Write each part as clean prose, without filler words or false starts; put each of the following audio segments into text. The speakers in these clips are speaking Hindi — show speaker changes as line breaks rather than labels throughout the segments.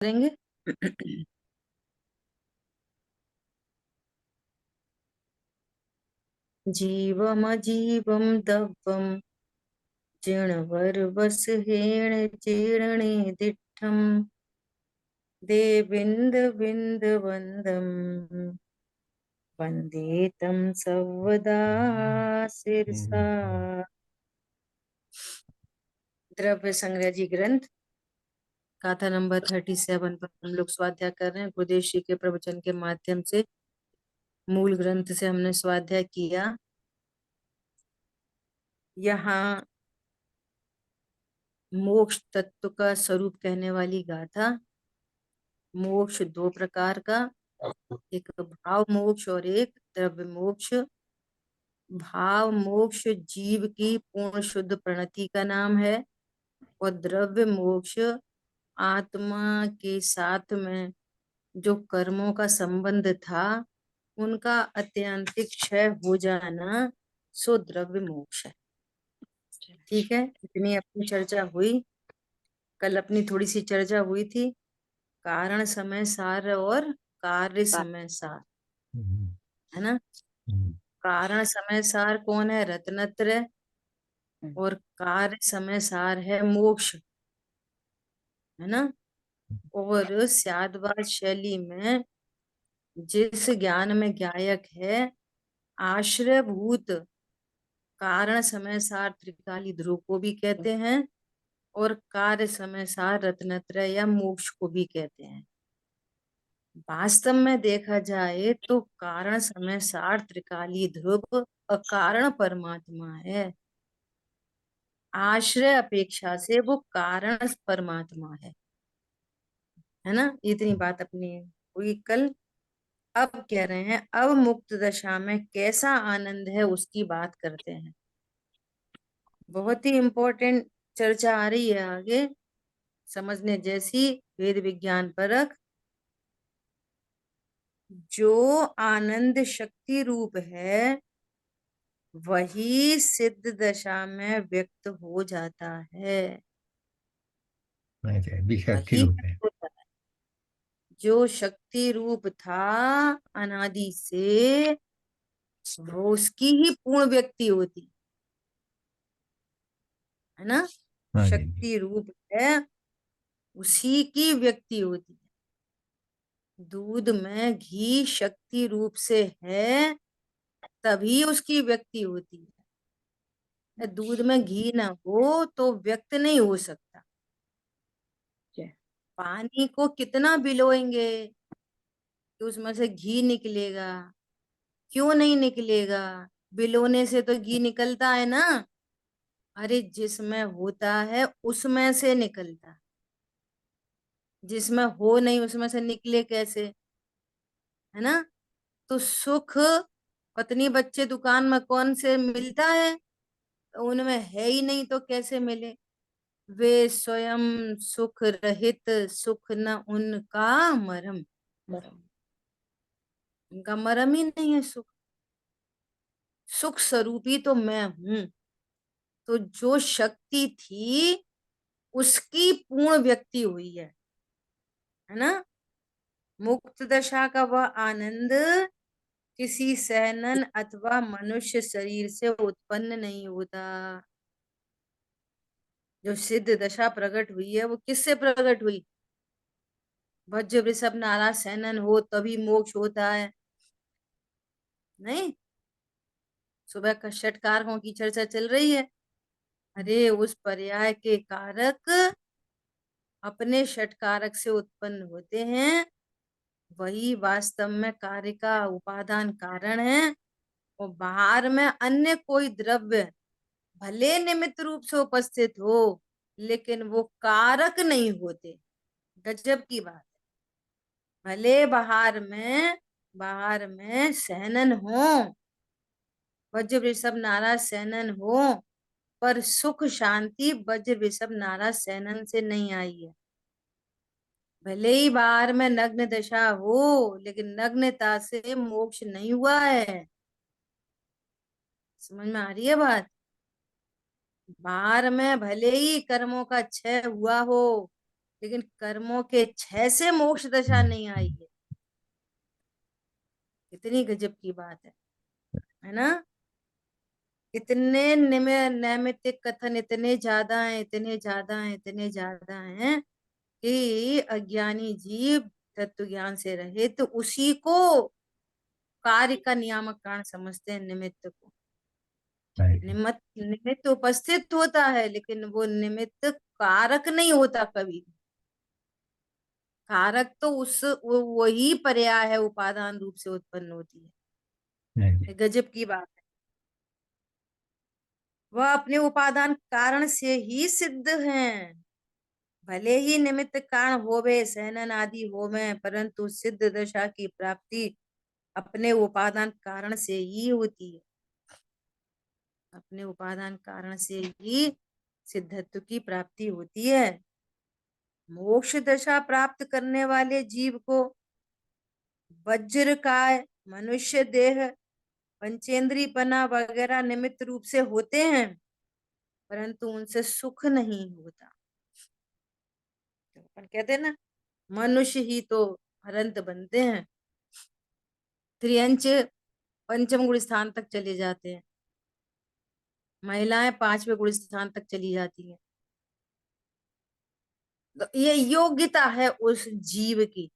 करेंगे। जीवमजीवं दव्यं जिणवरवसहेण जीर्णे दिट्ठं देविन्दविन्दवन्दं वन्दे तं सर्वदा शिरसा। द्रव्य संग्रह जी ग्रंथ गाथा नंबर 37 पर हम लोग स्वाध्याय कर रहे हैं। गुरुदेव श्री के प्रवचन के माध्यम से मूल ग्रंथ से हमने स्वाध्याय किया। यहाँ मोक्ष तत्व का स्वरूप कहने वाली गाथा। मोक्ष दो प्रकार का, एक भाव मोक्ष और एक द्रव्य मोक्ष। भाव मोक्ष जीव की पूर्ण शुद्ध प्रणति का नाम है और द्रव्य मोक्ष आत्मा के साथ में जो कर्मों का संबंध था उनका अत्यंतिक क्षय हो जाना, सो द्रव्य मोक्ष है। ठीक है, इतनी अपनी चर्चा हुई। कल अपनी थोड़ी सी चर्चा हुई थी कारण समय सार और कार्य समय सार, है ना। कारण समय सार कौन है? रत्नत्रय। और कार्य समय सार है मोक्ष, है ना। और स्यादवाद शैली में जिस ज्ञान में गायक है आश्रयभूत कारण समय सार त्रिकाली ध्रुव को भी कहते हैं और कार्य समय सार रत्नत्रय या मोक्ष को भी कहते हैं। वास्तव में देखा जाए तो कारण समय सार त्रिकाली ध्रुव अकारण परमात्मा है। आश्रय अपेक्षा से वो कारण परमात्मा है ना। इतनी बात अपनी हुई कल। अब कह रहे हैं अब मुक्त दशा में कैसा आनंद है उसकी बात करते हैं। बहुत ही इंपॉर्टेंट चर्चा आ रही है आगे, समझने जैसी, वेद विज्ञान परक। जो आनंद शक्ति रूप है वही सिद्ध दशा में व्यक्त हो जाता है।
भी शक्ति
वही
रूप है।
व्यक्त होता है जो शक्ति रूप था अनादि से, वो उसकी ही पूर्ण व्यक्ति होती है ना।
हाँ जी।
शक्ति रूप है उसी की व्यक्ति होती है। दूध में घी शक्ति रूप से है तभी उसकी व्यक्ति होती है। दूध में घी ना हो तो व्यक्त नहीं हो सकता। पानी को कितना बिलोएंगे कि उसमें से घी निकलेगा? क्यों नहीं निकलेगा? बिलोने से तो घी निकलता है ना। अरे जिसमें होता है उसमें से निकलता है, जिसमें हो नहीं उसमें से निकले कैसे? है ना। तो सुख पत्नी बच्चे दुकान में कौन से मिलता है? तो उनमें है ही नहीं तो कैसे मिले? वे स्वयं सुख रहित, सुख न उनका मरम। उनका मरम ही नहीं है सुख। सुख स्वरूपी तो मैं हूं। तो जो शक्ति थी उसकी पूर्ण व्यक्ति हुई है ना। मुक्त दशा का वह आनंद किसी सहनन अथवा मनुष्य शरीर से उत्पन्न नहीं होता। जो सिद्ध दशा प्रकट हुई है वो किससे प्रकट हुई? भज्र वृषभ नाराज सहनन हो तभी मोक्ष होता है, नहीं। सुबह का षट कारकों की चर्चा चल रही है। अरे उस पर्याय के कारक अपने षट कारक से उत्पन्न होते हैं, वही वास्तव में कार्य का उपादान कारण है। और बाहर में अन्य कोई द्रव्य भले निमित्त रूप से उपस्थित हो लेकिन वो कारक नहीं होते। गजब की बात है। भले बाहर में सहनन हो, वज्र वृषभ नाराज सहनन हो, पर सुख शांति वज्र वृषभ नाराज सहनन से नहीं आई है। भले ही बाहर में नग्न दशा हो लेकिन नग्नता से मोक्ष नहीं हुआ है। समझ में आ रही है बात? बाहर में भले ही कर्मों का क्षय हुआ हो लेकिन कर्मों के क्षय से मोक्ष दशा नहीं आई है। कितनी गजब की बात है ना। इतने नैमित्तिक कथन इतने ज्यादा हैं, इतने ज्यादा हैं, इतने ज्यादा हैं कि अज्ञानी जीव तत्व ज्ञान से रहे तो उसी को कार्य का नियामक कारण समझते हैं, निमित्त को।
राइट।
निमित्त निमित्त उपस्थित होता है लेकिन वो निमित्त कारक नहीं होता कभी। कारक तो वही पर्याय है, उपादान रूप से उत्पन्न होती है।
राइट।
ये गजब की बात है। वह अपने उपादान कारण से ही सिद्ध हैं। भले ही निमित्त कारण होवे, सहनन आदि होवे, परंतु सिद्ध दशा की प्राप्ति अपने उपादान कारण से ही होती है। अपने उपादान कारण से ही सिद्धत्व की प्राप्ति होती है। मोक्ष दशा प्राप्त करने वाले जीव को वज्र काय, मनुष्य देह, पंचेंद्रीयपना वगैरह निमित्त रूप से होते हैं, परंतु उनसे सुख नहीं होता। तो अपन कहते हैं ना, मनुष्य ही तो अनंत बनते हैं, त्रियंच पंचम गुण स्थान तक चले जाते हैं, महिलाएं पांचवें गुण स्थान तक चली जाती हैं। तो ये योग्यता है उस जीव की।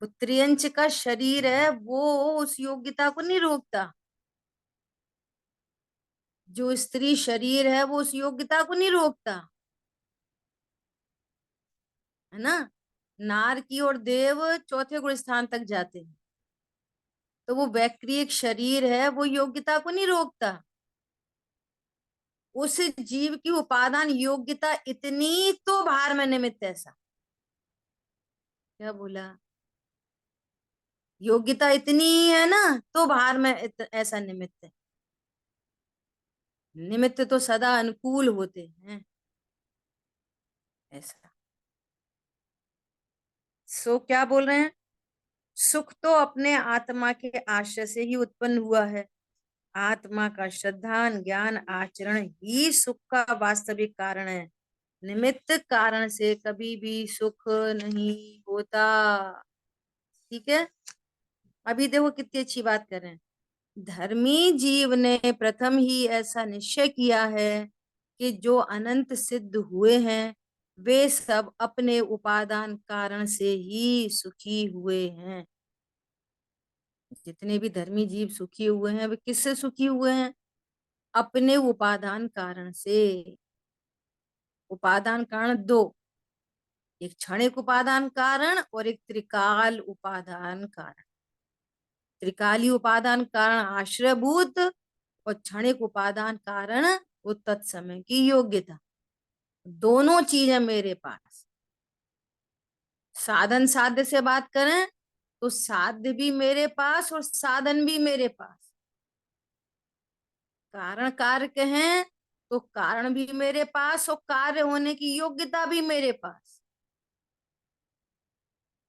वो त्रियंच का शरीर है, वो उस योग्यता को नहीं रोकता। जो स्त्री शरीर है वो उस योग्यता को नहीं रोकता, है ना। नार की और देव चौथे गुण स्थान तक जाते हैं, तो वो वैक्रियक शरीर है, वो योग्यता को नहीं रोकता। उस जीव की उपादान योग्यता इतनी तो भार में निमित्त ऐसा। क्या बोला? योग्यता इतनी ही है ना, तो भार में ऐसा निमित्त है। निमित्त तो सदा अनुकूल होते हैं ऐसा। सो क्या बोल रहे हैं? सुख तो अपने आत्मा के आश्रय से ही उत्पन्न हुआ है। आत्मा का श्रद्धा ज्ञान आचरण ही सुख का वास्तविक कारण है। निमित्त कारण से कभी भी सुख नहीं होता। ठीक है। अभी देखो कितनी अच्छी बात कर रहे हैं। धर्मी जीव ने प्रथम ही ऐसा निश्चय किया है कि जो अनंत सिद्ध हुए हैं वे सब अपने उपादान कारण से ही सुखी हुए हैं। जितने भी धर्मी जीव सुखी हुए हैं वे किससे सुखी हुए हैं? अपने उपादान कारण से। उपादान कारण दो, एक क्षणिक उपादान कारण और एक त्रिकाल उपादान कारण। त्रिकाली उपादान कारण आश्रयभूत और क्षणिक उपादान कारण वो तत्समय की योग्यता। दोनों चीजें मेरे पास। साधन साध्य से बात करें तो साध्य भी मेरे पास और साधन भी मेरे पास। कारण कारक हैं तो कारण भी मेरे पास और कार्य होने की योग्यता भी मेरे पास।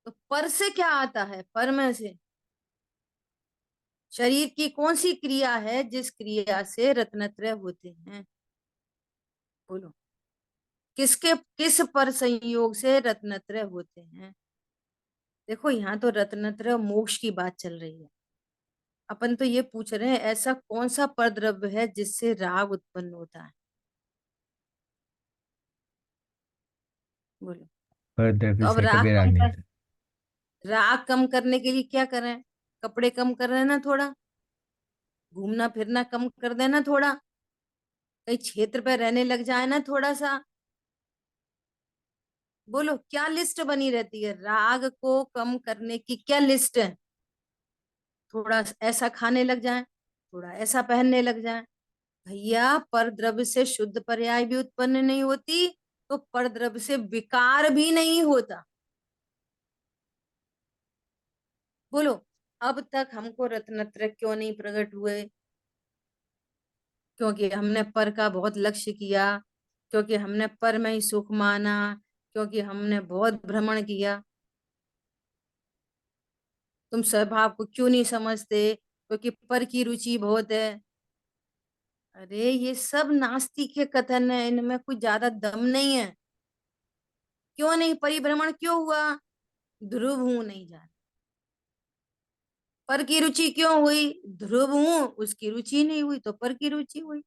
तो पर से क्या आता है? पर में से शरीर की कौन सी क्रिया है जिस क्रिया से रत्नत्रय होते हैं? बोलो, किसके किस पर संयोग से रत्नत्रय होते हैं? देखो यहाँ तो रत्नत्रय मोक्ष की बात चल रही है। अपन तो ये पूछ रहे हैं ऐसा कौन सा परद्रव्य है जिससे राग उत्पन्न होता है? बोलो।
पर
तो
द्रव्य
अब
से
राग
कभी राग
कम
नहीं
कर,
होता।
राग कम करने के लिए क्या करें? कपड़े कम कर रहे हैं ना थोड़ा, घूमना फिरना कम कर देना थोड़ा, कहीं क्षेत्र पे रहने लग जाए ना थोड़ा सा। बोलो क्या लिस्ट बनी रहती है? राग को कम करने की क्या लिस्ट है? थोड़ा ऐसा खाने लग जाए, थोड़ा ऐसा पहनने लग जाए। भैया पर द्रव्य से शुद्ध पर्याय भी उत्पन्न नहीं होती, तो पर द्रव्य से विकार भी नहीं होता। बोलो, अब तक हमको रत्नत्रय क्यों नहीं प्रकट हुए? क्योंकि हमने पर का बहुत लक्ष्य किया, क्योंकि हमने पर में ही सुख माना, क्योंकि हमने बहुत भ्रमण किया। तुम स्वभाव को क्यों नहीं समझते? क्योंकि पर की रुचि बहुत है। अरे ये सब नास्तिक के कथन है, इनमें कुछ ज्यादा दम नहीं है। क्यों नहीं परिभ्रमण क्यों हुआ? ध्रुव हूं नहीं जाना। पर की रुचि क्यों हुई? ध्रुव हूं, उसकी रुचि नहीं हुई तो पर की रुचि हुई।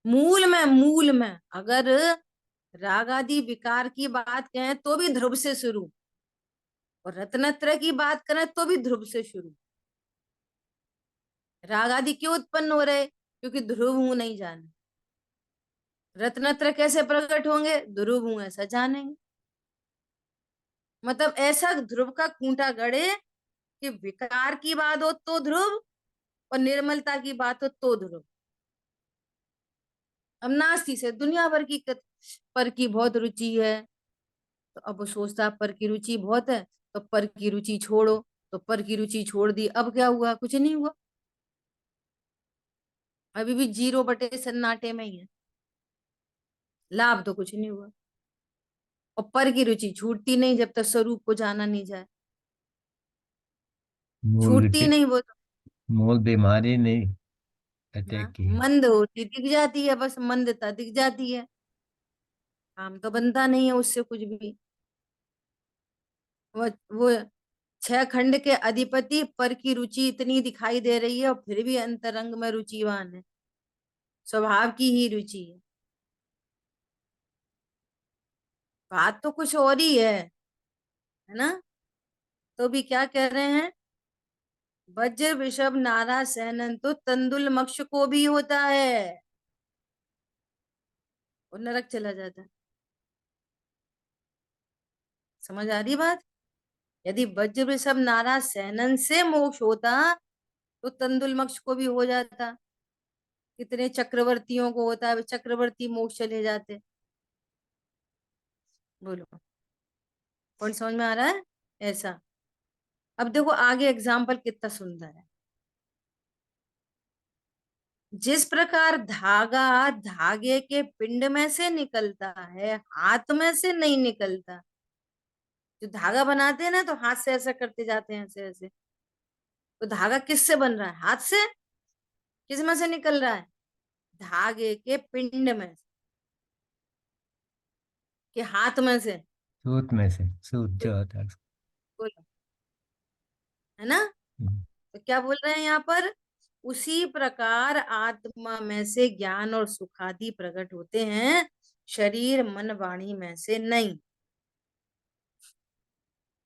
मूल में अगर राग आदि विकार की बात कहें तो भी ध्रुव से शुरू, और रत्नत्रय की बात करें तो भी ध्रुव से शुरू। राग आदि क्यों उत्पन्न हो रहे? क्योंकि ध्रुव हूं नहीं जाना। रत्नत्रय कैसे प्रकट होंगे? ध्रुव हूं ऐसा जानेंगे। मतलब ऐसा ध्रुव का खूंटा गड़े कि विकार की बात हो तो ध्रुव, और निर्मलता की बात हो तो ध्रुव। अब नास्ती से दुनिया भर की पर की बहुत रुचि है, तो अब वो सोचता पर की रुचि बहुत है, तो पर की रुचि छोड़ो। तो पर की रुचि छोड़ दी, अब क्या हुआ? कुछ नहीं हुआ। अभी भी 0/सन्नाटे में ही है, लाभ तो कुछ नहीं हुआ। और पर की रुचि छूटती नहीं जब तक स्वरूप को जाना नहीं जाए।
मूल
छूटती नहीं वो तो।
मूल बीमारी नहीं
हाँ,
अटैक की है।
मंद होती दिख जाती है, बस मंदता दिख जाती है, काम तो बनता नहीं है उससे कुछ भी। वो 6 खंड के अधिपति पर की रुचि इतनी दिखाई दे रही है और फिर भी अंतरंग में रुचिवान है, स्वभाव की ही रुचि बात तो कुछ और ही है ना? तो भी क्या कह रहे हैं? वज्र वृषभ नारा सहनन तो तंदुल मक्ष को भी होता है, और नरक चला जाता है। समझ आ रही बात? यदि वज्र वृषभ नारा सहनन से मोक्ष होता तो तंदुल मक्ष को भी हो जाता। कितने चक्रवर्तियों को होता है, चक्रवर्ती मोक्ष चले जाते। बोलो, कौन समझ में आ रहा है? ऐसा। अब देखो आगे एग्जाम्पल कितना सुंदर है। जिस प्रकार धागा धागे के पिंड में से निकलता है, हाथ में से नहीं निकलता। जो धागा बनाते हैं ना तो हाथ से ऐसा करते जाते हैं, ऐसे ऐसे। तो धागा किससे बन रहा है? हाथ से। किस में से निकल रहा है? धागे के पिंड में से, कि हाथ में से?
सूत में से, सूत
बोलो,
जो होता है उसका।
बोलो, है ना?
हम्म।
तो क्या बोल रहे हैं यहाँ पर? उसी प्रकार आत्मा में से ज्ञान और सुखादि प्रकट होते हैं, शरीर मन वाणी में से नहीं।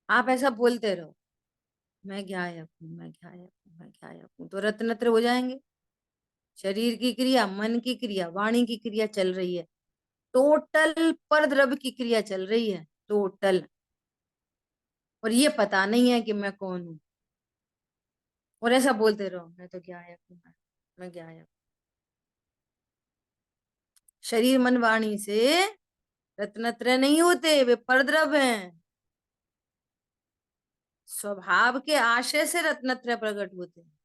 आप ऐसा बोलते रहो, मैं गायब हूँ, मैं गायब हूँ, मैं गायब हूँ, तो रत्नत्र हो जाएंगे। शरीर की क्रिया, मन की क्रिया, वाणी की क्रिया चल रही है, टोटल पर द्रव्य की क्रिया चल रही है, टोटल। और ये पता नहीं है कि मैं कौन हूँ, और ऐसा बोलते रहो, मैं तो गायब हूँ, मैं गायब। शरीर मन वाणी से रत्नत्रय नहीं होते, वे परद्रव्य हैं। स्वभाव के आशय से रत्नत्रय प्रकट होते हैं।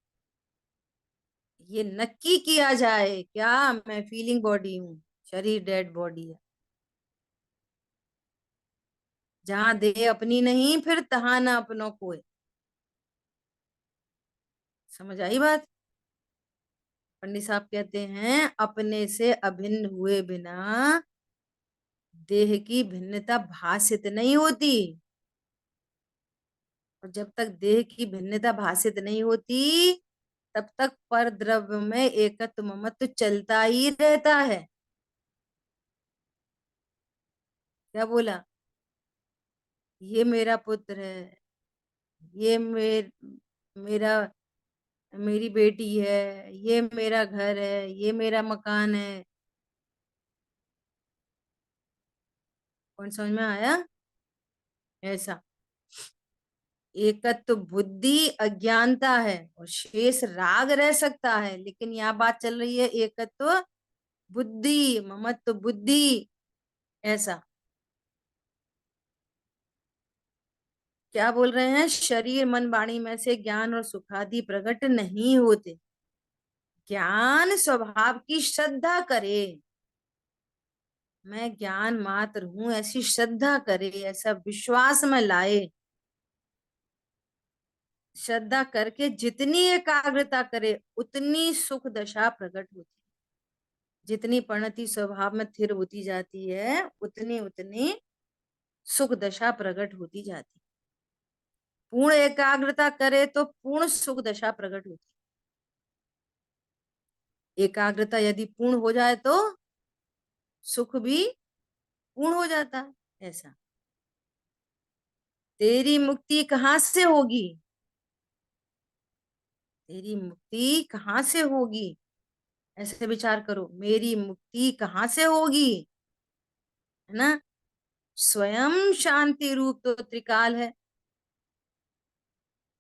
ये नक्की किया जाए क्या? मैं फीलिंग बॉडी हूँ, शरीर डेड बॉडी है। जहां देह अपनी नहीं, फिर तहां ना अपनों कोई। समझ आई बात? पंडित साहब कहते हैं अपने से अभिन्न हुए बिना देह की भिन्नता भासित नहीं होती। और जब तक देह की भिन्नता भासित नहीं होती, तब तक पर द्रव्य में एकत्व ममत्व चलता ही रहता है। क्या बोला? ये मेरा पुत्र है, ये मेरा मेरी बेटी है, ये मेरा घर है, ये मेरा मकान है। कौन समझ में आया? ऐसा। एकत्व बुद्धि अज्ञानता है, और शेष राग रह सकता है, लेकिन यहाँ बात चल रही है एकत्व बुद्धि, ममत्व बुद्धि। ऐसा। क्या बोल रहे हैं? शरीर मन वाणी में से ज्ञान और सुखादि प्रकट नहीं होते। ज्ञान स्वभाव की श्रद्धा करे, मैं ज्ञान मात्र हूं ऐसी श्रद्धा करे, ऐसा विश्वास में लाए। श्रद्धा करके जितनी एकाग्रता करे उतनी सुख दशा प्रकट होती जितनी परिणति स्वभाव में स्थिर होती जाती है, उतनी उतनी सुख दशा प्रकट होती जाती। पूर्ण एकाग्रता करे तो पूर्ण सुख दशा प्रकट होती। एकाग्रता यदि पूर्ण हो जाए तो सुख भी पूर्ण हो जाता है। ऐसा तेरी मुक्ति कहाँ से होगी? तेरी मुक्ति कहाँ से होगी? ऐसे विचार करो, मेरी मुक्ति कहाँ से होगी, है ना। स्वयं शांति रूप तो त्रिकाल है,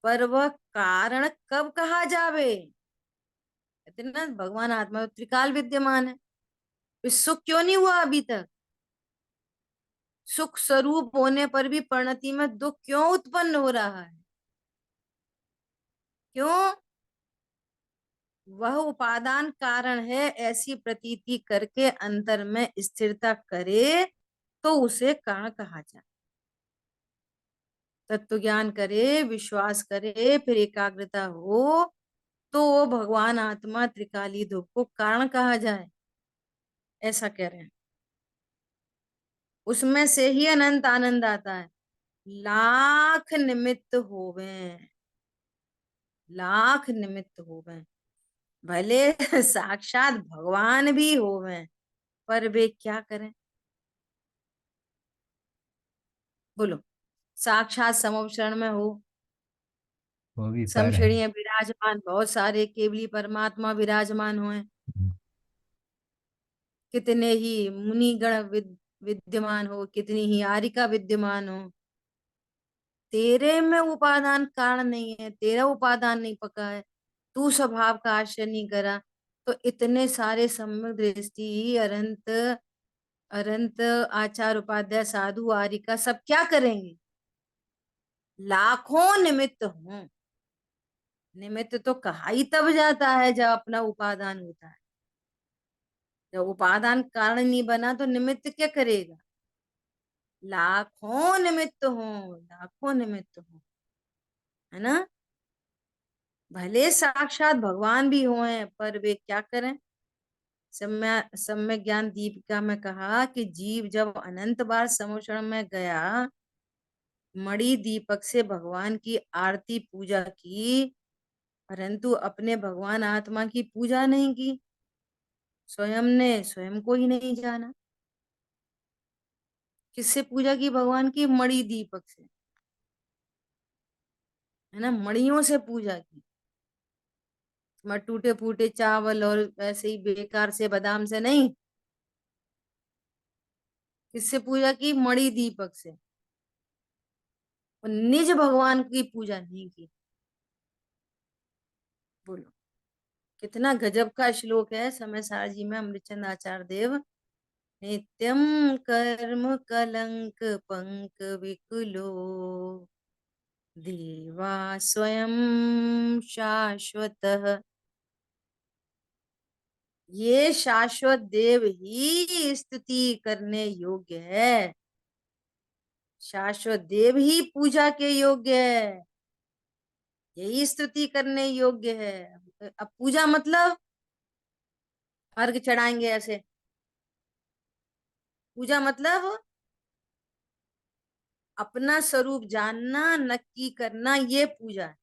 पर वह कारण कब कहा जावे? कहते हैं ना, भगवान आत्मा तो त्रिकाल विद्यमान है, फिर सुख क्यों नहीं हुआ अभी तक? सुख स्वरूप होने पर भी परिणति में दुख क्यों उत्पन्न हो रहा है? क्यों? वह उपादान कारण है, ऐसी प्रतीति करके अंतर में स्थिरता करे तो उसे कारण कहा जाए। तत्व ज्ञान करे, विश्वास करे, फिर एकाग्रता हो तो वो भगवान आत्मा त्रिकाली दुख को कारण कहा जाए, ऐसा कह रहे हैं। उसमें से ही अनंत आनंद आता है। लाख निमित्त होवे, लाख निमित्त होवे, भले साक्षात भगवान भी होवे, पर वे क्या करें? बोलो। साक्षात समक्षण में हो,
वो भी पर है।
समश्रेणी विराजमान, बहुत सारे केवली परमात्मा विराजमान हुए, कितने ही मुनिगण विद्यमान हो, कितनी ही आरिका विद्यमान हो, तेरे में उपादान कारण नहीं है, तेरा उपादान नहीं पका है, तू स्वभाव का आश्रय नहीं करा, तो इतने सारे सम्यक दृष्टि अनंत अनंत आचार उपाध्याय साधु आरिका सब क्या करेंगे? लाखों निमित्त हों। निमित्त तो कहा ही तब जाता है जब अपना उपादान होता है। जब उपादान कारण नहीं बना तो निमित्त क्या करेगा? लाखों निमित्त हो, लाखों निमित्त हो, है ना। भले साक्षात भगवान भी हुए, पर वे क्या करें? सम्यक ज्ञान दीपिका में कहा कि जीव जब अनंत बार समुद्र में गया, मणि दीपक से भगवान की आरती पूजा की, परंतु अपने भगवान आत्मा की पूजा नहीं की। स्वयं ने स्वयं को ही नहीं जाना। किससे पूजा की भगवान की? मणि दीपक से, है ना, मणियों से पूजा की। मैं टूटे फूटे चावल और वैसे ही बेकार से बादाम से नहीं। किससे पूजा की? मणि दीपक से। और निज भगवान की पूजा नहीं की। बोलो, कितना गजब का श्लोक है समय सार जी में, अमृतचंद आचार्य देव। नित्यम कर्म कलंक पंक विकुलो, देवा स्वयं शाश्वतः। ये शाश्वत देव ही स्तुति करने योग्य है, शाश्वत देव ही पूजा के योग्य है, यही स्तुति करने योग्य है। अब पूजा मतलब अर्घ चढ़ाएंगे ऐसे? पूजा मतलब अपना स्वरूप जानना, नक्की करना, ये पूजा है।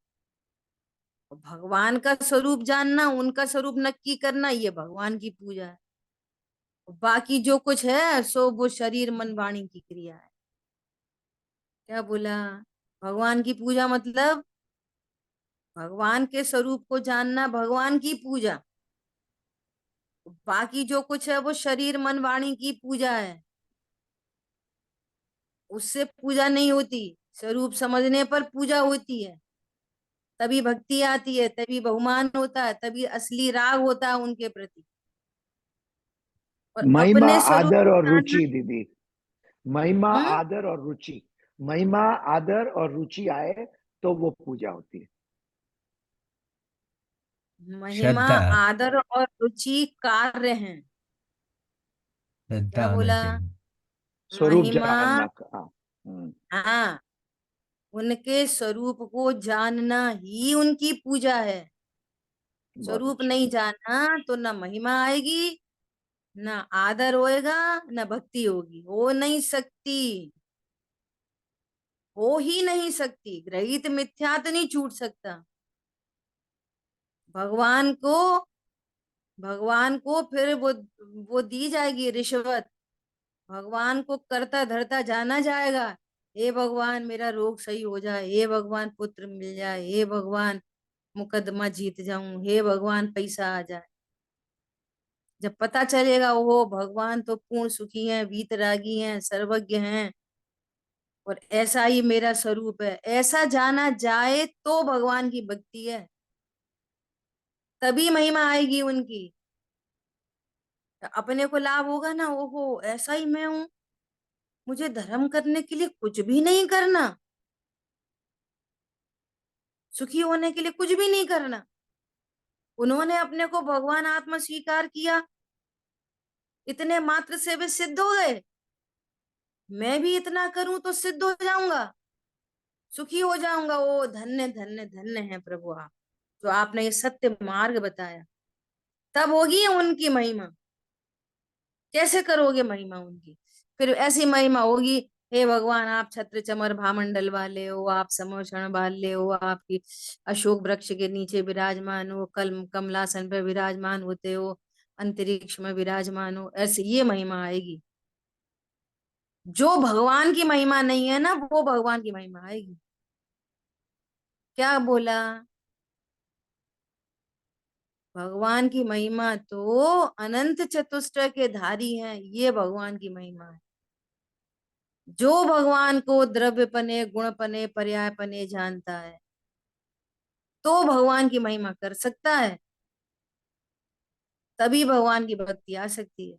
और भगवान का स्वरूप जानना, उनका स्वरूप नक्की करना, ये भगवान की पूजा है। और बाकी जो कुछ है सो वो शरीर मन वाणी की क्रिया है। क्या बोला? भगवान की पूजा मतलब भगवान के स्वरूप को जानना, भगवान की पूजा। बाकी जो कुछ है वो शरीर मन वाणी की पूजा है, उससे पूजा नहीं होती। स्वरूप समझने पर पूजा होती है, तभी भक्ति आती है, तभी बहुमान होता है, तभी असली राग होता है उनके प्रति। और
महिमा
अपने स्वरूप
आदर
को
और
जानना।
रुचि दीदी, महिमा
हम्म।
आदर और रुचि, महिमा आदर और रुचि आए तो वो पूजा होती है।
महिमा
श्रद्धा,
आदर और रुचि कार्य हैं।
श्रद्धा
क्या
होना
बोला?
चाहिए।
स्वरूप
महिमा,
जानना का।
हाँ, उनके स्वरूप को जानना ही उनकी पूजा है।
बहुत
स्वरूप
अच्छा।
नहीं जाना तो ना महिमा आएगी, ना आदर होएगा ना भक्ति होगी, हो नहीं सकती, हो ही नहीं सकती। ग्रहित मिथ्या तो नहीं छूट सकता। भगवान को, भगवान को फिर वो दी जाएगी रिश्वत। भगवान को करता धरता जाना जाएगा। हे भगवान मेरा रोग सही हो जाए, हे भगवान पुत्र मिल जाए, हे भगवान मुकदमा जीत जाऊं, हे भगवान पैसा आ जाए। जब पता चलेगा वो भगवान तो पूर्ण सुखी हैं, वीतरागी हैं, सर्वज्ञ हैं, और ऐसा ही मेरा स्वरूप है, ऐसा जाना जाए तो भगवान की भक्ति है, तभी महिमा आएगी उनकी। अपने को लाभ होगा ना, ओहो ऐसा ही मैं हूं, मुझे धर्म करने के लिए कुछ भी नहीं करना, सुखी होने के लिए कुछ भी नहीं करना। उन्होंने अपने को भगवान आत्मा स्वीकार किया, इतने मात्र से वे सिद्ध हो गए। मैं भी इतना करूं तो सिद्ध हो जाऊंगा, सुखी हो जाऊंगा। ओ धन्य धन्य धन्य है प्रभु आप, जो आपने ये सत्य मार्ग बताया। तब होगी उनकी महिमा। कैसे करोगे महिमा उनकी? फिर ऐसी महिमा होगी, हे भगवान आप छत्र चमर भामंडल वाले हो, आप समोषण वाले हो, आपकी अशोक वृक्ष के नीचे विराजमान हो, कमलासन पे विराजमान होते हो, अंतरिक्ष में विराजमान हो, ऐसे ये महिमा आएगी। जो भगवान की महिमा नहीं है ना, वो भगवान की महिमा आएगी। क्या बोला? भगवान की महिमा तो अनंत चतुष्ट के धारी हैं, ये भगवान की महिमा है। जो भगवान को द्रव्य पने, गुण पने, पर्याय पने जानता है, तो भगवान की महिमा कर सकता है, तभी भगवान की भक्ति आ सकती है।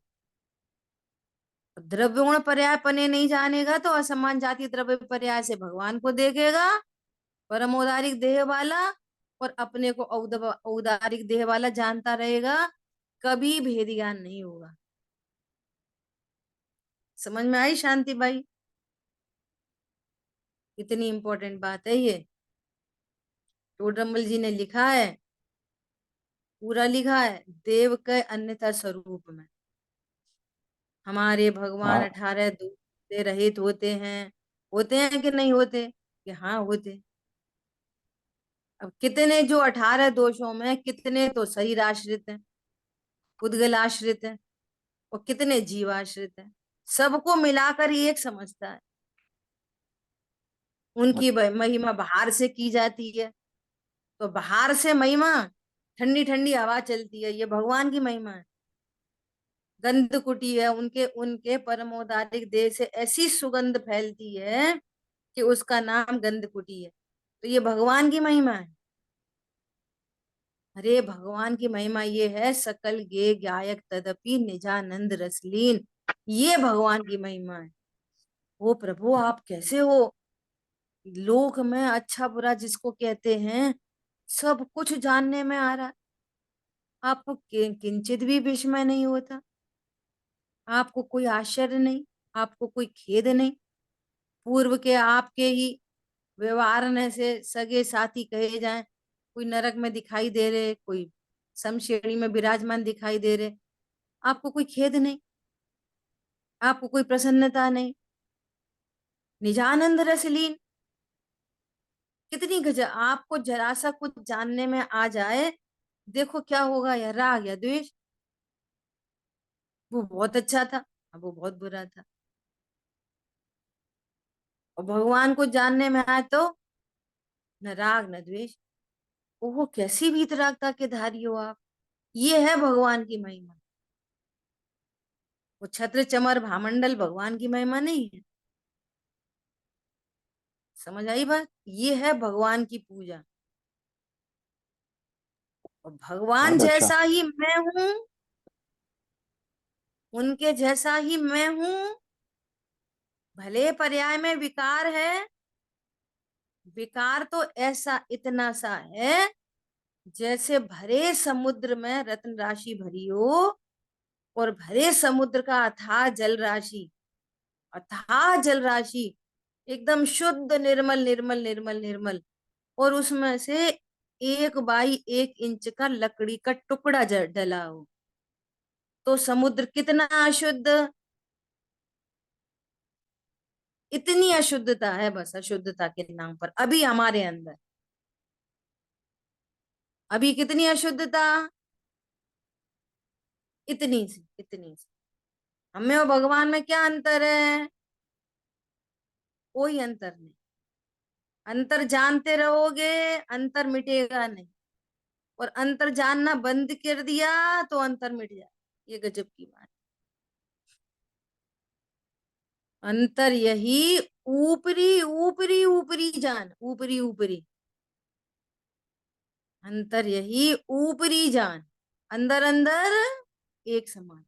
द्रव्य गुण पर्याय पने नहीं जानेगा तो असमान जाति द्रव्य पर्याय से भगवान को देखेगा, परम औदारिक देह वाला, और अपने को औदारिक देह वाला जानता रहेगा, कभी भेद ज्ञान नहीं होगा। समझ में आई शांति भाई? इतनी इंपॉर्टेंट बात है ये। टोडरमल जी ने लिखा है, पूरा लिखा है, देव के अन्यथा स्वरूप में हमारे भगवान
हाँ
18 दोष से रहित होते हैं कि नहीं होते? कि हाँ होते। अब कितने जो 18 दोषों में कितने तो शरीर आश्रित हैं, उद्गल आश्रित हैं, और कितने जीव आश्रित हैं, सबको मिलाकर ही एक समझता है। उनकी महिमा बाहर से की जाती है, तो बाहर से महिमा ठंडी ठंडी हवा चलती है, ये भगवान की महिमा है। गंध कुटी है, उनके उनके परमोदारिक देह से ऐसी सुगंध फैलती है कि उसका नाम गंध कुटी है, तो ये भगवान की महिमा है। अरे भगवान की महिमा ये है, सकल गे गायक तदपि निजानंद रसलीन, ये भगवान की महिमा है। वो प्रभु आप कैसे हो, लोक में अच्छा बुरा जिसको कहते हैं, सब कुछ जानने में आ रहा है, आपको किंचित भी विस्मय नहीं होता, आपको कोई आश्चर्य नहीं, आपको कोई खेद नहीं। पूर्व के आपके ही व्यवहार से सगे साथी कहे जाएं, कोई नरक में दिखाई दे रहे, कोई समश्रेणी में विराजमान दिखाई दे रहे, आपको कोई खेद नहीं, आपको कोई प्रसन्नता नहीं। निजानंद रसलीन, कितनी गजब। आपको जरा सा कुछ जानने में आ जाए, देखो क्या होगा, या राग या द्वेष, वो बहुत अच्छा था, अब वो बहुत बुरा था। और भगवान को जानने में आए तो न राग न द्वेष, ओहो कैसी वीतरागता के धारी हो आप, ये है भगवान की महिमा। वो छत्र चमर भामंडल भगवान की महिमा नहीं है। समझ आई बात? ये है भगवान की पूजा। और भगवान
बहुत अच्छा।
जैसा ही मैं हूं, उनके जैसा ही मैं हूं, भले पर्याय में विकार है, विकार तो ऐसा इतना सा है जैसे भरे समुद्र में रत्न राशि भरी हो, और भरे समुद्र का अथाह जल राशि, अथाह जल राशि, एकदम शुद्ध निर्मल निर्मल निर्मल निर्मल, और उसमें से 1 बाई 1 इंच का लकड़ी का टुकड़ा डला हो, तो समुद्र कितना अशुद्ध, इतनी अशुद्धता है बस अशुद्धता के नाम पर अभी हमारे अंदर। अभी कितनी अशुद्धता, इतनी सी। हमें और भगवान में क्या अंतर है? कोई अंतर नहीं। अंतर जानते रहोगे, अंतर मिटेगा नहीं। और अंतर जानना बंद कर दिया तो अंतर मिट जाए। ये गजब की बात। अंतर यही, ऊपरी ऊपरी ऊपरी जान, ऊपरी ऊपरी। अंतर यही ऊपरी जान, अंदर अंदर एक समान।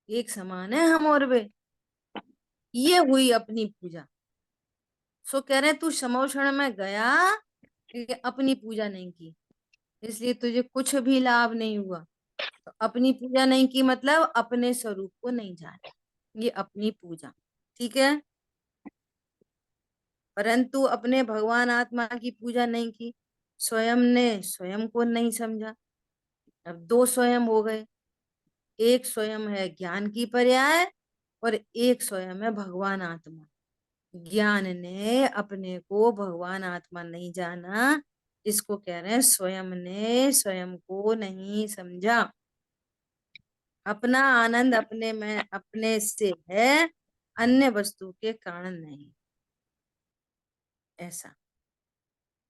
एक समान है हम और वे। ये हुई अपनी पूजा। सो कह रहे तू समोषण में गया, क्योंकि अपनी पूजा नहीं की, इसलिए तुझे कुछ भी लाभ नहीं हुआ। तो अपनी पूजा नहीं की मतलब अपने स्वरूप को नहीं जाना, ये अपनी पूजा। ठीक है। परंतु अपने भगवान आत्मा की पूजा नहीं की, स्वयं ने स्वयं को नहीं समझा। अब दो स्वयं हो गए, एक स्वयं है ज्ञान की पर्याय और एक स्वयं है भगवान आत्मा। ज्ञान ने अपने को भगवान आत्मा नहीं जाना, इसको कह रहे हैं स्वयं ने स्वयं को नहीं समझा। अपना आनंद अपने में अपने से है, अन्य वस्तु के कारण नहीं। ऐसा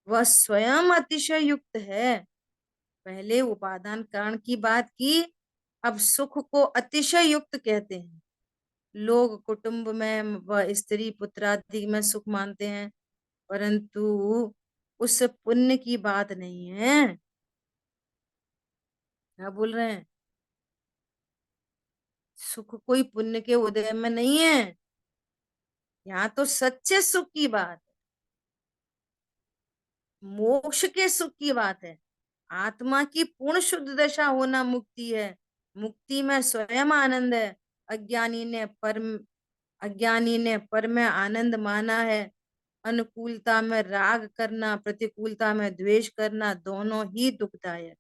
वह स्वयं अतिशय युक्त है। पहले उपादान कारण की बात की, अब सुख को अतिशय युक्त कहते हैं। लोग कुटुंब में व स्त्री पुत्र आदि में सुख मानते हैं, परंतु उस पुण्य की बात नहीं है। क्या बोल रहे हैं? सुख कोई पुण्य के उदय में नहीं है, यहाँ तो सच्चे सुख की बात है, मोक्ष के सुख की बात है। आत्मा की पूर्ण शुद्ध दशा होना मुक्ति है। मुक्ति में स्वयं आनंद है। अज्ञानी ने पर में आनंद माना है। अनुकूलता में राग करना, प्रतिकूलता में द्वेष करना, दोनों ही दुखदायक।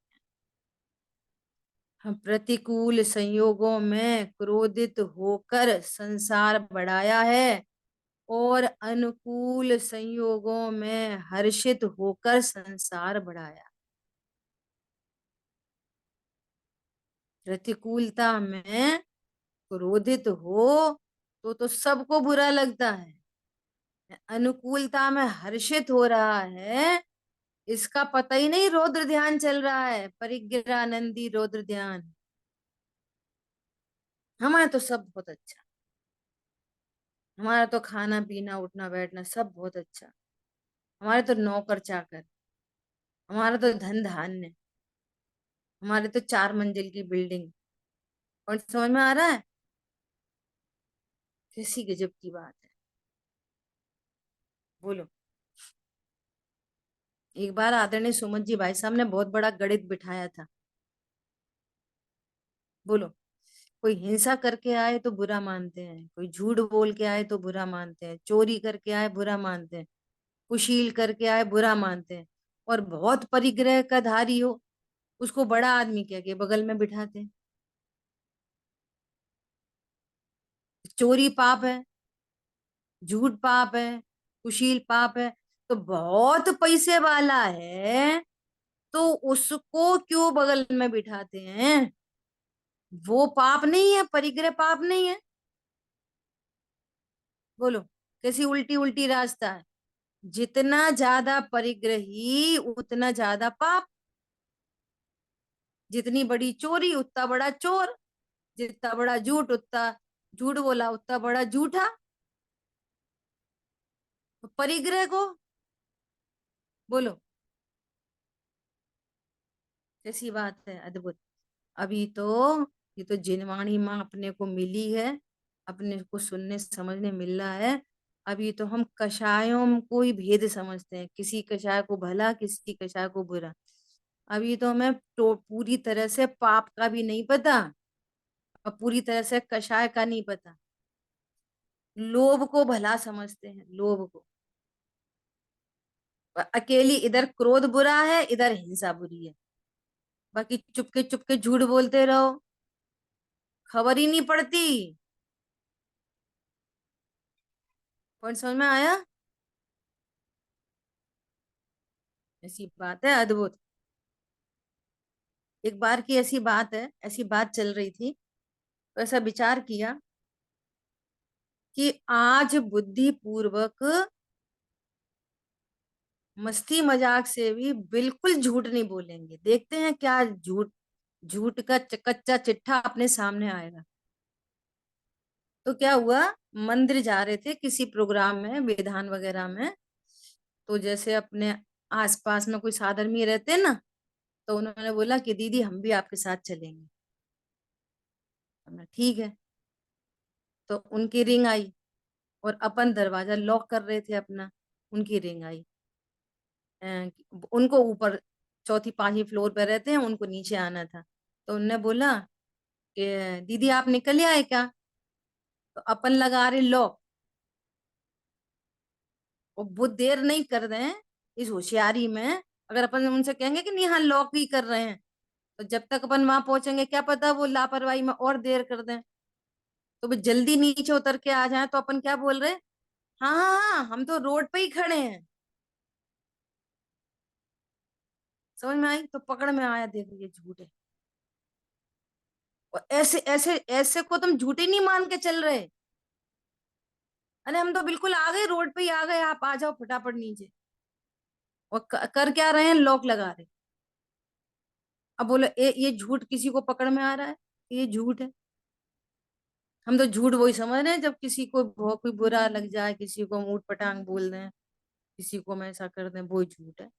हम प्रतिकूल संयोगों में क्रोधित होकर संसार बढ़ाया है और अनुकूल संयोगों में हर्षित होकर संसार बढ़ाया। प्रतिकूलता में क्रोधित हो तो सबको बुरा लगता है। अनुकूलता में हर्षित हो रहा है, इसका पता ही नहीं रौद्र ध्यान चल रहा है, परिग्रहानंदी रौद्र ध्यान। हमारा तो सब बहुत अच्छा, हमारा तो खाना पीना उठना बैठना सब बहुत अच्छा। हमारे तो नौकर चाकर, हमारा तो धन धान्य, हमारे तो 4 मंजिल की बिल्डिंग। और समझ में आ रहा है कैसी गजब की बात है? बोलो। एक बार आदरणीय सुमन जी भाई साहब ने बहुत बड़ा गणित बिठाया था। बोलो। कोई हिंसा करके आए तो बुरा मानते हैं, कोई झूठ बोल के आए तो बुरा मानते हैं, चोरी करके आए बुरा मानते हैं, कुशील करके आए बुरा मानते हैं, और बहुत परिग्रह का धारी हो उसको बड़ा आदमी कह के बगल में बिठाते हैं। चोरी पाप है, झूठ पाप है, कुशील पाप है। तो बहुत पैसे वाला है तो उसको क्यों बगल में बिठाते हैं? वो पाप नहीं है, परिग्रह पाप नहीं है? बोलो। कैसी उल्टी उल्टी रास्ता है। जितना ज्यादा परिग्रही उतना ज्यादा पाप, जितनी बड़ी चोरी उतना बड़ा चोर, जितना बड़ा झूठ उतना झूठ बोला उतना बड़ा झूठा। तो परिग्रह को बोलो, कैसी बात है, अद्भुत। अभी तो ये तो जिनवाणी माँ अपने को मिली है, अपने को सुनने समझने मिल रहा है। अभी तो हम कषायों को ही भेद समझते हैं, किसी कषाय को भला किसी कषाय को बुरा। अभी तो हमें तो पूरी तरह से पाप का भी नहीं पता और पूरी तरह से कषाय का नहीं पता। लोभ को भला समझते हैं, लोभ को। अकेली इधर क्रोध बुरा है, इधर हिंसा बुरी है। बाकी चुपके चुपके झूठ बोलते रहो, खबर ही नहीं पड़ती। पॉइंट समझ में आया? ऐसी बात है अद्भुत। एक बार की ऐसी बात है, ऐसी बात चल रही थी, तो ऐसा विचार किया कि आज बुद्धि पूर्वक मस्ती मजाक से भी बिल्कुल झूठ नहीं बोलेंगे, देखते हैं क्या झूठ, झूठ का कच्चा चिट्ठा अपने सामने आएगा। तो क्या हुआ, मंदिर जा रहे थे किसी प्रोग्राम में, विधान वगैरह में, तो जैसे अपने आसपास में कोई साधर्मी रहते हैं ना, तो उन्होंने बोला कि दीदी हम भी आपके साथ चलेंगे। हमने ठीक है। तो उनकी रिंग आई और अपन दरवाजा लॉक कर रहे थे अपना, उनकी रिंग आई। अ, उनको ऊपर चौथी पांचवी फ्लोर पे रहते हैं, उनको नीचे आना था। तो उनने बोला कि दीदी आप निकल आए क्या? तो अपन लगा रहे लॉक, और वो देर नहीं कर रहे हैं इस होशियारी में। अगर अपन उनसे कहेंगे कि नहीं हाँ लॉक ही कर रहे हैं, तो जब तक अपन वहां पहुंचेंगे क्या पता वो लापरवाही में और देर कर दें, तो वो जल्दी नीचे उतर के आ जाए। तो अपन क्या बोल रहे हैं, हाँ हाँ हाँ हम तो रोड पे ही खड़े हैं। समझ में आई? तो पकड़ में आया, देखो ये झूठ है। और ऐसे ऐसे ऐसे को तुम झूठे नहीं मान के चल रहे। अरे हम तो बिल्कुल आ गए, रोड पे ही आ गए, आप आ जाओ फटाफट नीचे। और कर क्या रहे हैं, लॉक लगा रहे। अब बोलो ये झूठ किसी को पकड़ में आ रहा है? ये झूठ है। हम तो झूठ वही समझ रहे हैं जब किसी को बहुत कोई बुरा लग जाए, किसी को हम ऊट पटांग बोल दें, किसी को हम ऐसा कर दें, वो झूठ है।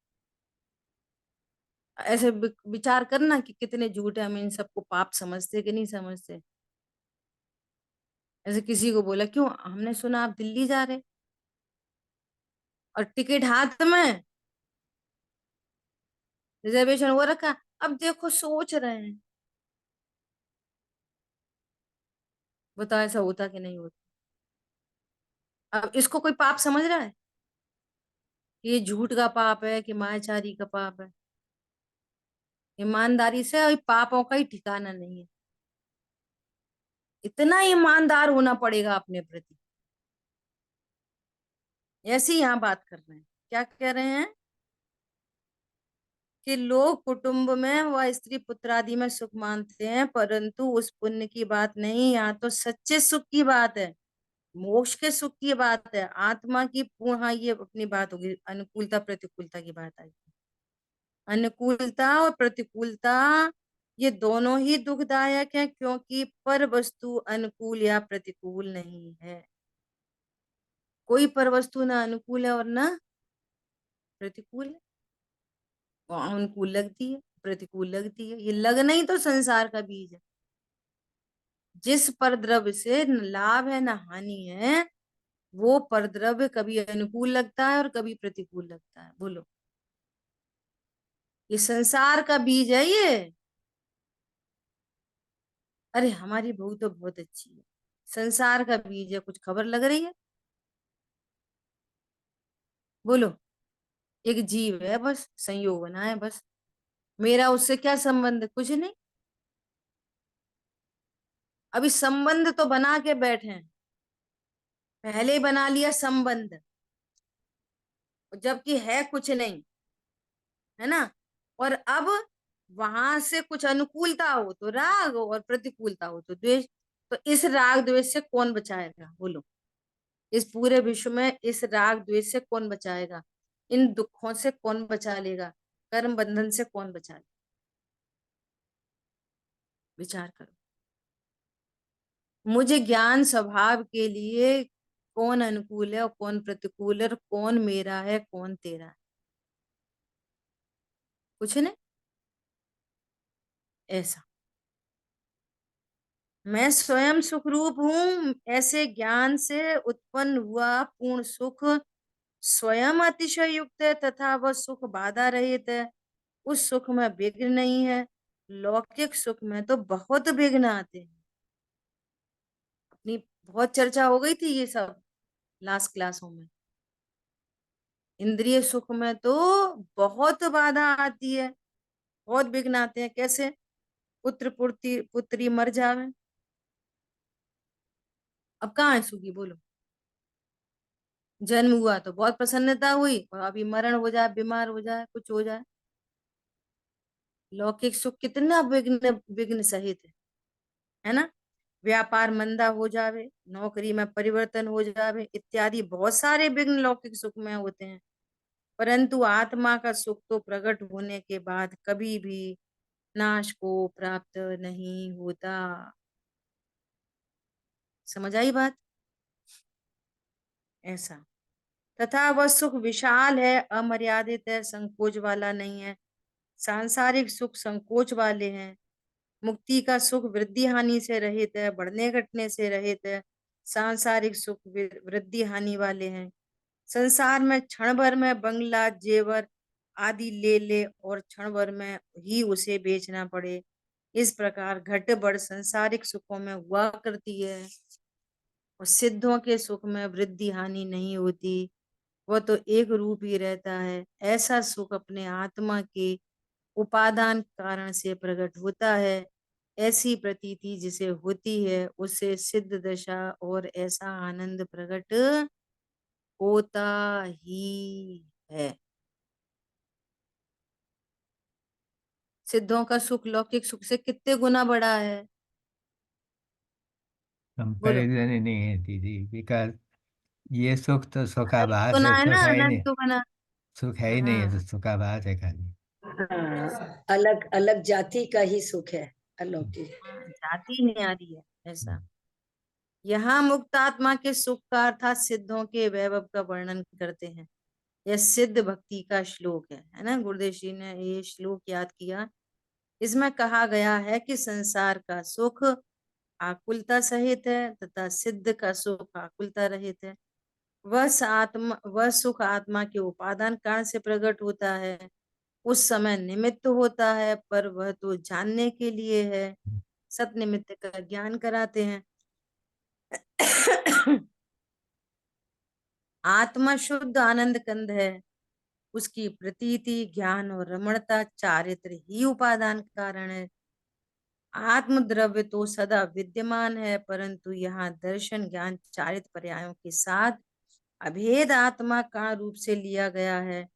ऐसे विचार करना कि कितने झूठ है, हम इन सबको पाप समझते कि नहीं समझते। ऐसे किसी को बोला क्यों, हमने सुना आप दिल्ली जा रहे, और टिकट हाथ में, रिजर्वेशन हो रखा, अब देखो सोच रहे हैं। बताओ ऐसा होता कि नहीं होता? अब इसको कोई पाप समझ रहा है कि ये झूठ का पाप है कि मायाचारी का पाप है? ईमानदारी से और पापों का ही ठिकाना नहीं है। इतना ईमानदार होना पड़ेगा अपने प्रति। ऐसी यहाँ बात कर रहे हैं, क्या कह रहे हैं कि लोग कुटुंब में व स्त्री पुत्र आदि में सुख मानते हैं, परंतु उस पुण्य की बात नहीं, यहाँ तो सच्चे सुख की बात है, मोक्ष के सुख की बात है, आत्मा की पूर्ण। हाँ ये अपनी बात होगी, अनुकूलता प्रतिकूलता की बात आई। अनुकूलता और प्रतिकूलता ये दोनों ही दुखदायक है, क्योंकि पर वस्तु अनुकूल या प्रतिकूल नहीं है। कोई पर वस्तु ना अनुकूल है और ना प्रतिकूल है। वो अनुकूल लगती है, प्रतिकूल लगती है, ये लगना ही तो संसार का बीज है। जिस परद्रव्य से न लाभ है न हानि है, वो परद्रव्य कभी अनुकूल लगता है और कभी प्रतिकूल लगता है। बोलो, ये संसार का बीज है ये। अरे हमारी बहू तो बहुत अच्छी है, संसार का बीज है, कुछ खबर लग रही है? बोलो, एक जीव है बस, संयोग बना है बस, मेरा उससे क्या संबंध? कुछ नहीं। अभी संबंध तो बना के बैठे हैं, पहले ही बना लिया संबंध, जबकि है कुछ नहीं, है ना? और अब वहां से कुछ अनुकूलता हो तो राग, और प्रतिकूलता हो तो द्वेष। तो इस राग द्वेष से कौन बचाएगा? बोलो, इस पूरे विश्व में इस राग द्वेष से कौन बचाएगा? इन दुखों से कौन बचा लेगा? कर्म बंधन से कौन बचा लेगा? विचार करो। मुझे ज्ञान स्वभाव के लिए कौन अनुकूल है और कौन प्रतिकूल है, और कौन मेरा है कौन तेरा है, कुछ नहीं। ऐसा मैं स्वयं सुख रूप हूं, ऐसे ज्ञान से उत्पन्न हुआ पूर्ण सुख स्वयं अतिशय युक्त है, तथा वह सुख बाधा रहित है। उस सुख में विघ्न नहीं है। लौकिक सुख में तो बहुत विघ्न आते हैं। अपनी बहुत चर्चा हो गई थी ये सब लास्ट क्लासों में। इंद्रिय सुख में तो बहुत बाधा आती है। बहुत विघ्न आते हैं। कैसे? पुत्र पुत्री मर जावे, अब कहाँ है सुखी, बोलो। जन्म हुआ तो बहुत प्रसन्नता हुई, और अभी मरण हो जाए, बीमार हो जाए, कुछ हो जाए। लौकिक सुख कितना विघ्न विघ्न सहित है ना। व्यापार मंदा हो जावे, नौकरी में परिवर्तन हो जावे, इत्यादि बहुत सारे विघ्न लौकिक सुख में होते हैं। परंतु आत्मा का सुख तो प्रकट होने के बाद कभी भी नाश को प्राप्त नहीं होता। समझ आई बात? ऐसा। तथा वह सुख विशाल है, अमर्यादित है, संकोच वाला नहीं है। सांसारिक सुख संकोच वाले हैं। मुक्ति का सुख वृद्धि हानि से रहित है, बढ़ने घटने से रहित है। सांसारिक सुख वृद्धि हानि वाले हैं। संसार में क्षण भर में बंगला जेवर आदि ले ले और क्षण भर में ही उसे बेचना पड़े, इस प्रकार घट बढ़ संसारिक सुखों में हुआ करती है। और सिद्धों के सुख में वृद्धि हानि नहीं होती, वह तो एक रूप ही रहता है। ऐसा सुख अपने आत्मा के उपादान कारण से प्रकट होता है। ऐसी प्रतीति जिसे होती है उसे सिद्ध दशा और ऐसा आनंद प्रकट होता ही है। सिद्धों का सुख लौकिक सुख से कितने गुना बड़ा है, बोलो।
कंपैरिजन ही नहीं है दीदी, बिकॉज ये सुख तो
अनंत
सुखाभास
गुना
है,
है ना,
सुख है ही नहीं।
अनंत गुना।
सुख है ही नहीं है, तो
हाँ
सुखाभास है खाली।
हाँ, अलग अलग जाति का ही सुख है, अलौकिक।
हाँ, जाति नहीं आ रही है ऐसा। यहाँ मुक्त आत्मा के सुख का अर्थात सिद्धों के वैभव का वर्णन करते हैं। यह सिद्ध भक्ति का श्लोक है ना। गुरुदेव जी ने ये श्लोक याद किया। इसमें कहा गया है कि संसार का सुख आकुलता सहित है तथा सिद्ध का सुख आकुलता रहित है। वह सुख आत्मा के उपादान कारण से प्रकट होता है। उस समय निमित्त होता है, पर वह तो जानने के लिए है। सत निमित्त का ज्ञान कराते हैं। आत्मा शुद्ध आनंद कंद है। उसकी प्रतीति ज्ञान और रमणता चारित्र ही उपादान कारण है। आत्म द्रव्य तो सदा विद्यमान है, परंतु यहाँ दर्शन ज्ञान चारित्र पर्यायों के साथ अभेद आत्मा का रूप से लिया गया है।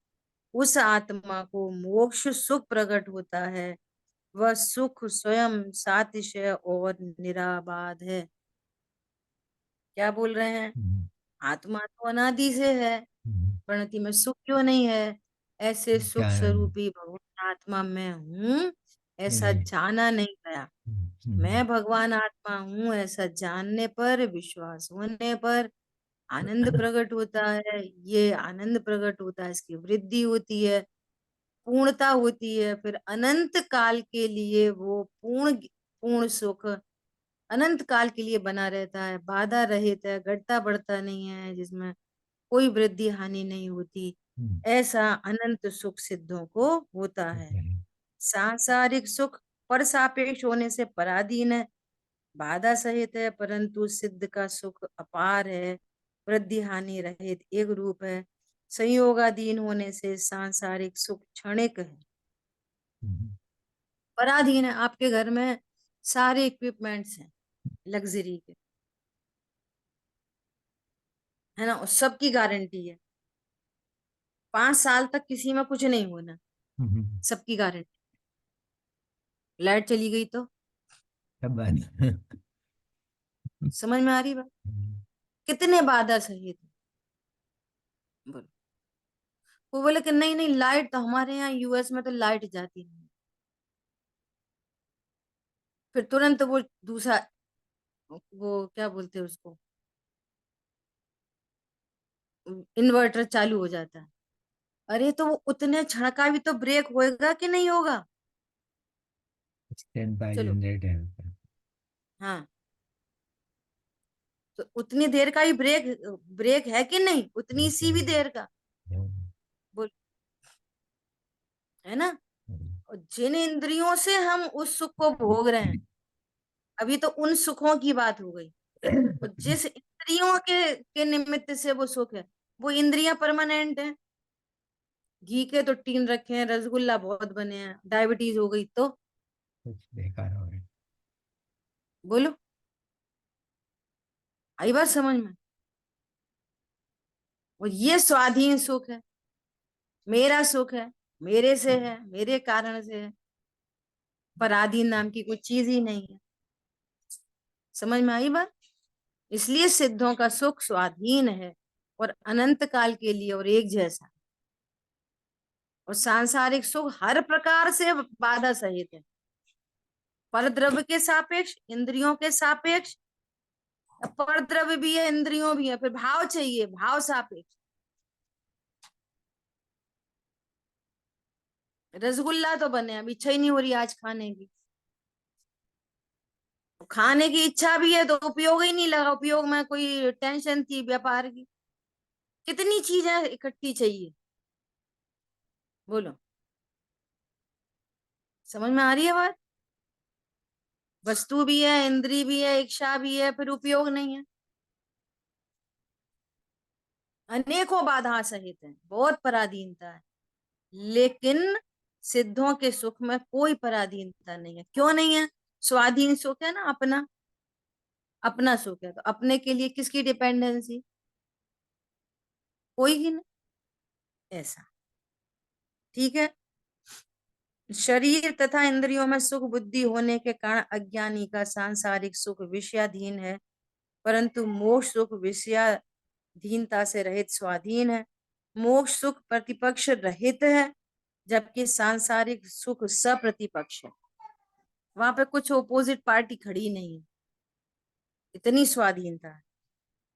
उस आत्मा को मोक्ष सुख प्रकट होता है। वह सुख स्वयं सातिशय और निराबाध है। क्या बोल रहे हैं? आत्मा तो अनादि से है, परिणति में सुख क्यों नहीं है? ऐसे सुख
कारण
स्वरूपी भगवान आत्मा में हूँ ऐसा
नहीं।
जाना नहीं गया। मैं भगवान आत्मा हूँ ऐसा जानने पर, विश्वास होने पर आनंद प्रकट होता है। ये आनंद प्रकट होता है, इसकी वृद्धि होती है, पूर्णता होती है। फिर अनंत काल के लिए वो पूर्ण पूर्ण सुख अनंत काल के लिए बना रहता है, बाधा रहित है, घटता बढ़ता नहीं है, जिसमें कोई वृद्धि हानि नहीं होती। ऐसा अनंत सुख सिद्धों को होता है। सांसारिक सुख पर सापेक्ष होने से पराधीन है, बाधा सहित है, परंतु सिद्ध का सुख अपार है, वृद्धि हानि रहित एक रूप है। संयोगाधीन होने से सांसारिक सुख क्षणिक है, पराधीन है। आपके घर में सारे इक्विपमेंट्स हैं लग्जरी के, है ना, और सबकी गारंटी है। 5 साल तक किसी में कुछ नहीं होना, सबकी गारंटी। लाइट चली गई तो
सब बात।
समझ में आ रही बात? कितने बाधा सहित बोलो। वो बोले कि नहीं नहीं, लाइट तो हमारे यहाँ यूएस में तो लाइट जाती नहीं। फिर तुरंत वो दूसरा, वो क्या बोलते हैं उसको, इन्वर्टर चालू हो जाता है। अरे तो वो उतने क्षण का भी तो ब्रेक होएगा कि नहीं होगा?
स्टैंड बाय
चलो,
जनरेटर।
हाँ, तो उतनी देर का ही ब्रेक ब्रेक है कि नहीं, उतनी सी भी देर का, बोल, है ना। और जिन इंद्रियों से हम उस सुख को भोग रहे हैं, अभी तो उन सुखों की बात हो गई। और जिस इंद्रियों के निमित्त से वो सुख है, वो इंद्रियां परमानेंट है। घी के तो टीन रखे हैं, रसगुल्ला बहुत बने हैं, डायबिटीज हो गई तो
कुछ बेकार हो गया।
बोलो, आई बात समझ में? और ये स्वाधीन सुख है, मेरा सुख है, मेरे से है, मेरे कारण से है, पराधीन नाम की कोई चीज ही नहीं है। समझ में आई बात? इसलिए सिद्धों का सुख स्वाधीन है और अनंत काल के लिए और एक जैसा, और सांसारिक सुख हर प्रकार से बाधा सहित है, परद्रव्य के सापेक्ष, इंद्रियों के सापेक्ष। परद्रव्य भी है, इंद्रियों भी है, फिर भाव चाहिए, भाव सापेक्ष। रसगुल्ला तो बने, अब इच्छा ही नहीं हो रही आज खाने की, खाने की इच्छा भी है तो उपयोग ही नहीं लगा, उपयोग में कोई टेंशन थी व्यापार की, कितनी चीजें इकट्ठी चाहिए, बोलो, समझ में आ रही है बात? वस्तु भी है, इंद्री भी है, इच्छा भी है, फिर उपयोग नहीं है, अनेकों बाधा सहित है, बहुत पराधीनता है। लेकिन सिद्धों के सुख में कोई पराधीनता नहीं है। क्यों नहीं है? स्वाधीन सुख है ना, अपना, अपना सुख है, तो अपने के लिए किसकी डिपेंडेंसी? कोई ही नहीं, ऐसा। ठीक है। शरीर तथा इंद्रियों में सुख बुद्धि होने के कारण अज्ञानी का सांसारिक सुख विषयाधीन है, परंतु मोक्ष सुख विषयाधीनता से रहित स्वाधीन है। मोक्ष सुख प्रतिपक्ष रहित है, जबकि सांसारिक सुख सप्रतिपक्ष है। वहां पे कुछ ओपोजिट पार्टी खड़ी नहीं है, इतनी स्वाधीनता है।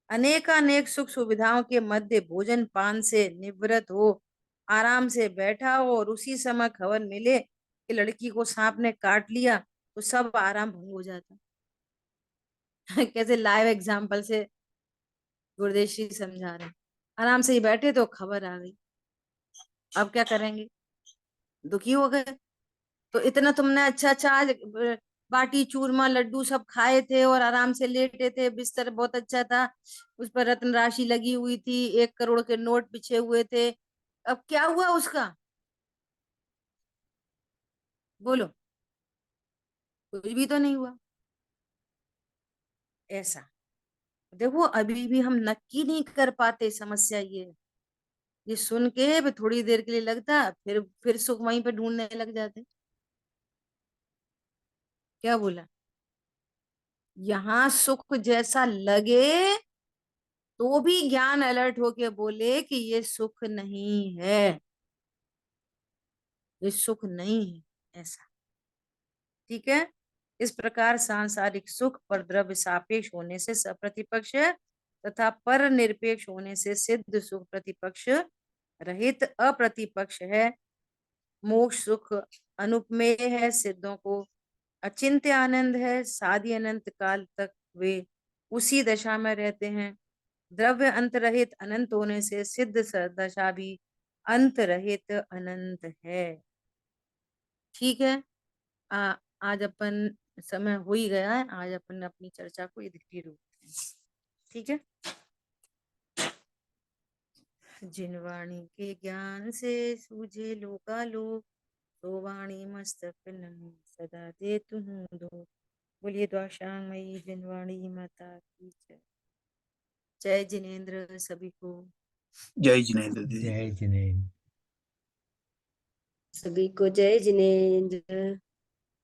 अनेकानेक सुख सुविधाओं के मध्य भोजन पान से निवृत्त हो, आराम से बैठा हो और उसी समय खबर मिले कि लड़की को सांप ने काट लिया, तो सब आराम भंग हो जाता। कैसे लाइव एग्जांपल से गुरुदेव जी समझा रहे हैं। आराम से ही बैठे तो खबर आ गई, अब क्या करेंगे? दुखी हो गए। तो इतना तुमने अच्छा अच्छा आज बाटी चूरमा लड्डू सब खाए थे और आराम से लेटे थे, बिस्तर बहुत अच्छा था, उस पर रत्न राशि लगी हुई थी, 1 करोड़ के नोट बिछे हुए थे, अब क्या हुआ उसका? बोलो, कुछ भी तो नहीं हुआ। ऐसा देखो, अभी भी हम नक्की नहीं कर पाते, समस्या ये सुन के भी थोड़ी देर के लिए लगता, फिर सुख वहीं पे ढूंढने लग जाते। क्या बोला? यहाँ सुख जैसा लगे तो भी ज्ञान अलर्ट होके बोले कि ये सुख नहीं है, ये सुख नहीं है, ऐसा। ठीक है। इस प्रकार सांसारिक सुख पर द्रव्य सापेक्ष होने से सप्रतिपक्ष है, तथा पर निरपेक्ष होने से सिद्ध सुख प्रतिपक्ष रहित अप्रतिपक्ष है। मोक्ष सुख अनुपमेय है, सिद्धों को अचिंत्य आनंद है, साधी अनंत काल तक वे उसी दशा में रहते हैं। द्रव्य अंत रहित अनंत होने से सिद्ध दशा भी अंत रहित अनंत है। ठीक है। आज अपन समय हो ही गया है, आज अपन अपनी चर्चा को इधर ही रोकते हैं। ठीक है। जिन वाणी के ज्ञान से सूझे लोकालोक, तो वाणी मस्तक नयन सदा दे तुम दो। बोलिए द्वाशांगमयी जिनवाणी माता की जय। जय जिनेन्द्र सभी को।
जय जिनेन्द्र दीदी।
जय जिनेन्द्र।
सभी को जय जिनेन्द्र।